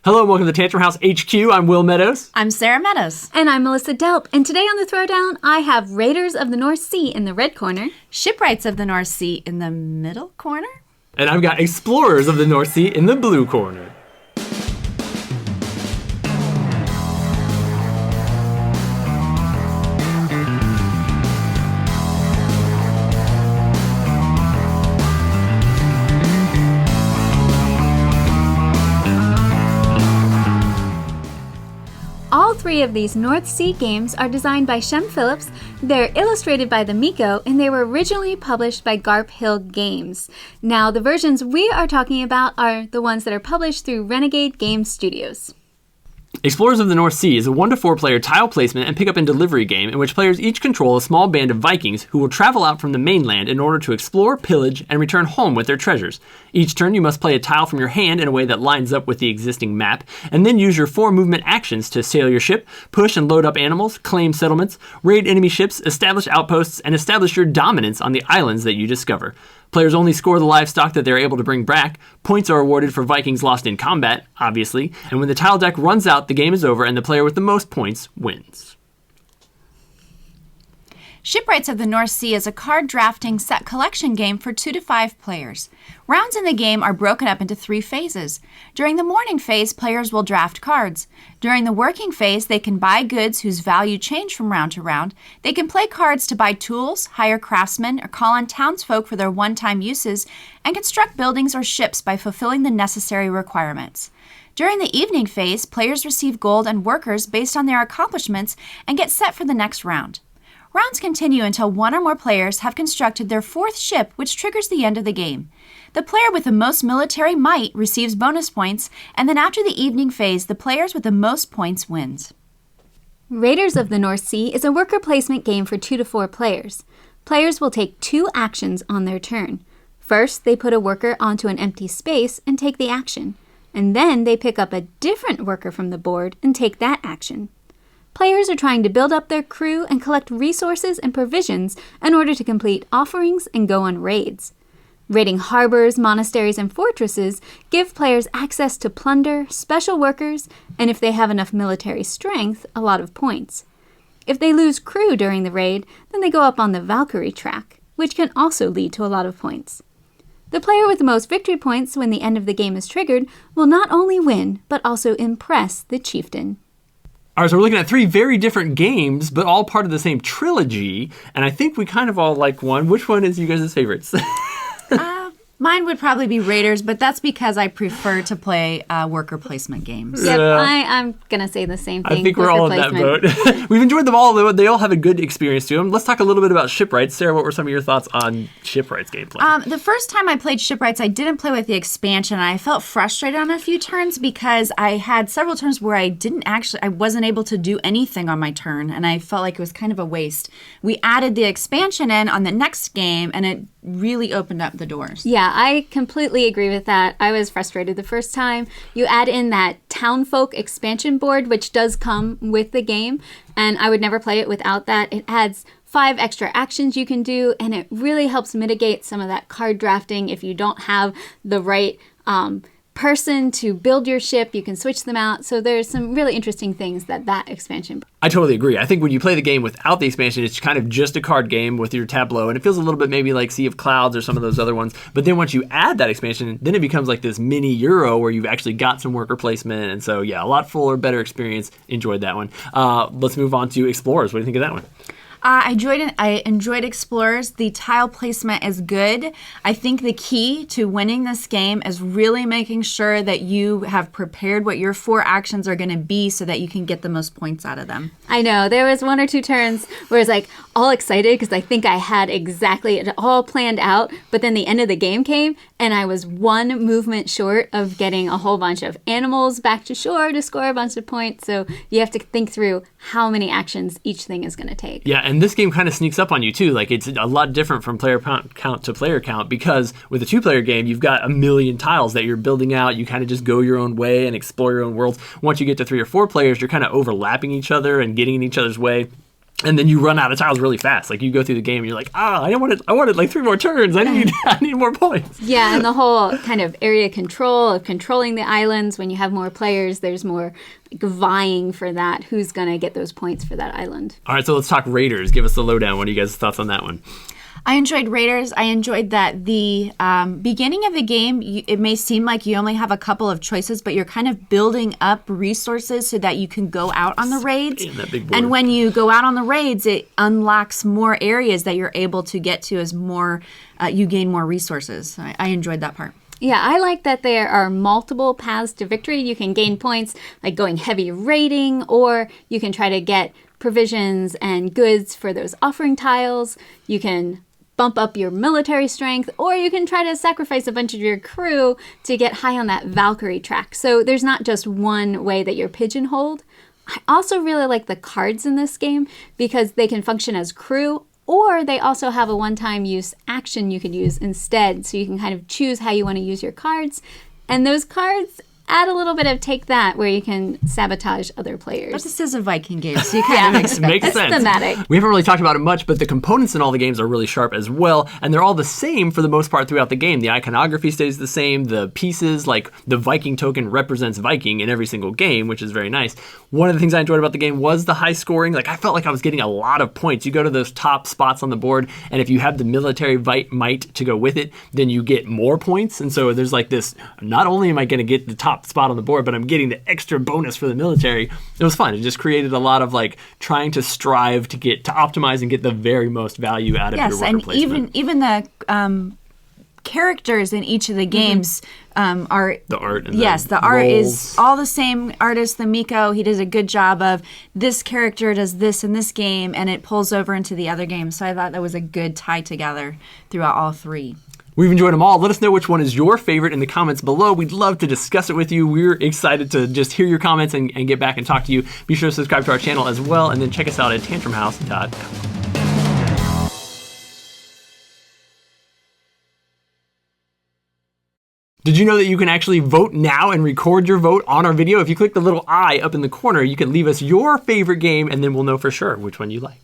Hello and welcome to Tantrum House HQ. I'm Will Meadows. I'm Sara Meadows. And I'm Melissa Delp. And today on the Throwdown, I have Raiders of the North Sea in the red corner. Shipwrights of the North Sea in the middle corner. And I've got Explorers of the North Sea in the blue corner. All three of these North Sea games are designed by Shem Phillips, they're illustrated by the Miko, and they were originally published by Garp Hill Games. Now, the versions we are talking about are the ones that are published through Renegade Game Studios. Explorers of the North Sea is a 1 to 4 player tile placement and pick-up and delivery game in which players each control a small band of Vikings who will travel out from the mainland in order to explore, pillage, and return home with their treasures. Each turn you must play a tile from your hand in a way that lines up with the existing map, and then use your 4 movement actions to sail your ship, push and load up animals, claim settlements, raid enemy ships, establish outposts, and establish your dominance on the islands that you discover. Players only score the livestock that they're able to bring back. Points are awarded for Vikings lost in combat, obviously, and when the tile deck runs out, the game is over and the player with the most points wins. Shipwrights of the North Sea is a card drafting set collection game for 2 to 5 players. Rounds in the game are broken up into 3 phases. During the morning phase, players will draft cards. During the working phase, they can buy goods whose value change from round to round. They can play cards to buy tools, hire craftsmen, or call on townsfolk for their one-time uses, and construct buildings or ships by fulfilling the necessary requirements. During the evening phase, players receive gold and workers based on their accomplishments and get set for the next round. Rounds continue until 1 or more players have constructed their 4th ship, which triggers the end of the game. The player with the most military might receives bonus points, and then after the evening phase, the players with the most points wins. Raiders of the North Sea is a worker placement game for 2 to 4 players. Players will take 2 actions on their turn. First, they put a worker onto an empty space and take the action, and then they pick up a different worker from the board and take that action. Players are trying to build up their crew and collect resources and provisions in order to complete offerings and go on raids. Raiding harbors, monasteries, and fortresses give players access to plunder, special workers, and if they have enough military strength, a lot of points. If they lose crew during the raid, then they go up on the Valkyrie track, which can also lead to a lot of points. The player with the most victory points when the end of the game is triggered will not only win, but also impress the chieftain. All right, so we're looking at 3 very different games, but all part of the same trilogy, and I think we kind of all like one. Which one is you guys' favorites? Mine would probably be Raiders, but that's because I prefer to play worker placement games. Yep, I'm going to say the same thing. I think we're all in that boat. We've enjoyed them all, though. They all have a good experience to them. Let's talk a little bit about Shipwrights. Sarah, what were some of your thoughts on Shipwrights gameplay? The first time I played Shipwrights, I didn't play with the expansion. I felt frustrated on a few turns because I had several turns where I wasn't able to do anything on my turn, and I felt like it was kind of a waste. We added the expansion in on the next game, and it really opened up the doors. Yeah, I completely agree with that. I was frustrated the first time. You add in that Townfolk expansion board, which does come with the game, and I would never play it without that. It adds 5 extra actions you can do, and it really helps mitigate some of that card drafting. If you don't have the right person to build your ship, you can switch them out. So there's some really interesting things that expansion. I totally agree. I think when you play the game without the expansion, it's kind of just a card game with your tableau, and it feels a little bit maybe like Sea of Clouds or some of those other ones. But then once you add that expansion, then it becomes like this mini Euro where you've actually got some worker placement. And so, yeah, a lot fuller, better experience. Enjoyed that one. Let's move on to Explorers. What do you think of that one? I enjoyed Explorers. The tile placement is good. I think the key to winning this game is really making sure that you have prepared what your 4 actions are going to be so that you can get the most points out of them. I know. There was 1 or 2 turns where I was like all excited because I think I had exactly it all planned out, but then the end of the game came and I was 1 movement short of getting a whole bunch of animals back to shore to score a bunch of points. So you have to think through how many actions each thing is going to take. Yeah, and this game kind of sneaks up on you too. Like, it's a lot different from player count to player count because with a 2-player game, you've got a million tiles that you're building out. You kind of just go your own way and explore your own worlds. Once you get to 3 or 4 players, you're kind of overlapping each other and getting in each other's way. And then you run out of tiles really fast. Like you go through the game and you're like, I wanted like 3 more turns. I need more points. Yeah, and the whole kind of area control of controlling the islands. When you have more players, there's more like vying for that. Who's going to get those points for that island? All right, so let's talk Raiders. Give us the lowdown. What are you guys' thoughts on that one? I enjoyed Raiders. I enjoyed that the beginning of the game, it may seem like you only have a couple of choices, but you're kind of building up resources so that you can go out on the raids. That big board. And when you go out on the raids, it unlocks more areas that you're able to get to as you gain more resources. I enjoyed that part. Yeah, I like that there are multiple paths to victory. You can gain points like going heavy raiding, or you can try to get provisions and goods for those offering tiles. You can bump up your military strength, or you can try to sacrifice a bunch of your crew to get high on that Valkyrie track. So there's not just one way that you're pigeonholed. I also really like the cards in this game because they can function as crew, or they also have a one-time use action you could use instead. So you can kind of choose how you want to use your cards. And those cards add a little bit of take that, where you can sabotage other players. But this is a Viking game, so you kind of expect Makes sense. Thematic. We haven't really talked about it much, but the components in all the games are really sharp as well, and they're all the same for the most part throughout the game. The iconography stays the same. The pieces, like the Viking token, represents Viking in every single game, which is very nice. One of the things I enjoyed about the game was the high scoring. Like I felt like I was getting a lot of points. You go to those top spots on the board, and if you have the military might to go with it, then you get more points. And so there's like this, not only am I going to get the top spot on the board, but I'm getting the extra bonus for the military. It was fun. It just created a lot of like trying to strive to optimize and get the very most value out of your worker placement. And even the characters in each of the games are the art. And the art is all the same artist. The Miko, he does a good job of this character does this in this game, and it pulls over into the other game. So I thought that was a good tie together throughout all 3. We've enjoyed them all. Let us know which one is your favorite in the comments below. We'd love to discuss it with you. We're excited to just hear your comments and get back and talk to you. Be sure to subscribe to our channel as well, and then check us out at tantrumhouse.com. Did you know that you can actually vote now and record your vote on our video? If you click the little eye up in the corner, you can leave us your favorite game, and then we'll know for sure which one you liked.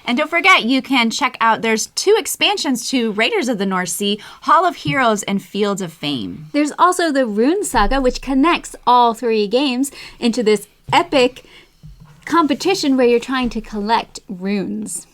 And don't forget, you can check out, there's 2 expansions to Raiders of the North Sea, Hall of Heroes and Fields of Fame. There's also the Rune Saga, which connects all 3 games into this epic competition where you're trying to collect runes.